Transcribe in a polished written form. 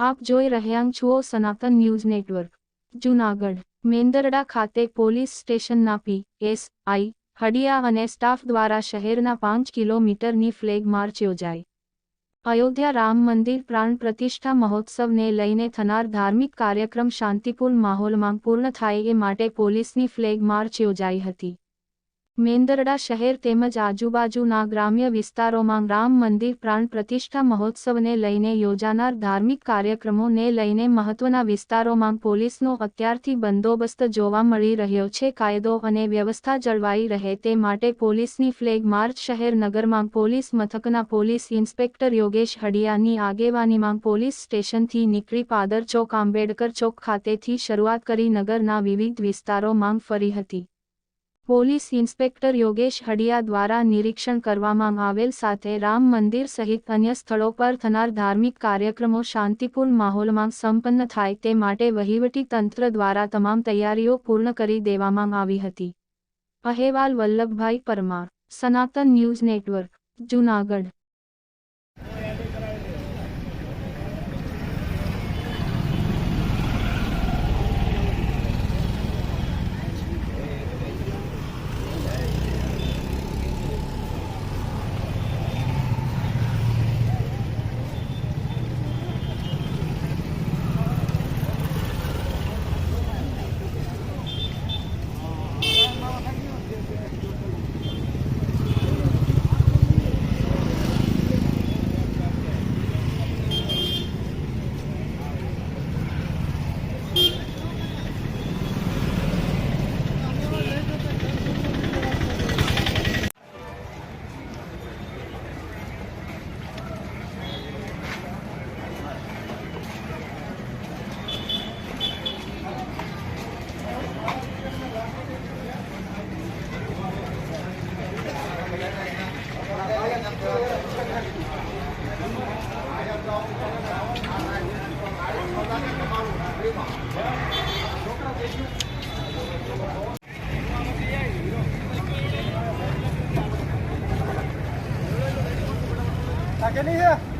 આપ જોઈ રહ્યા છો સનાતન ન્યૂઝ નેટવર્ક જૂનાગઢ મેંદરડા ખાતે પોલીસ સ્ટેશનના પીએસઆઈ હડિયા અને સ્ટાફ દ્વારા શહેરના 5 કિલોમીટરની ફ્લેગ માર્ચ યોજાઈ। અયોધ્યા રામ મંદિર પ્રાણ પ્રતિષ્ઠા મહોત્સવને લઈને થનાર ધાર્મિક કાર્યક્રમ શાંતિપૂર્ણ માહોલમાં પૂર્ણ થાય એ માટે પોલીસની ફ્લેગ માર્ચ યોજાઈ હતી। મેંદરડા શહેર તેમજ આજુબાજુના ગ્રામ્ય વિસ્તારોમાં રામ મંદિર પ્રાણ પ્રતિષ્ઠા મહોત્સવને લઈને યોજાનાર ધાર્મિક કાર્યક્રમોને લઈને મહત્વના વિસ્તારોમાં પોલીસનો અત્યારથી બંદોબસ્ત જોવા મળી રહ્યો છે। કાયદો અને વ્યવસ્થા જળવાઈ રહે તે માટે પોલીસની ફ્લેગ માર્ચ શહેર નગરમાં પોલીસ મથકના પોલીસ ઇન્સ્પેક્ટર યોગેશ હડિયાની આગેવાનીમાં પોલીસ સ્ટેશનથી નીકળી પાદર ચોક આંબેડકર ચોક ખાતેથી શરૂઆત કરી નગરના વિવિધ વિસ્તારોમાં ફરી હતી। પોલીસ ઇન્સ્પેક્ટર યોગેશ હડિયા દ્વારા નિરીક્ષણ કરવામાં આવેલ સાથે રામ મંદિર સહિત અન્ય સ્થળો પર થનાર ધાર્મિક કાર્યક્રમો શાંતિપૂર્ણ માહોલમાં સંપન્ન થાય તે માટે વહીવટી તંત્ર દ્વારા તમામ તૈયારીઓ પૂર્ણ કરી દેવામાં આવી હતી। અહેવાલ વલ્લભભાઈ પરમાર, સનાતન ન્યૂઝ નેટવર્ક, જૂનાગઢ। नहीं है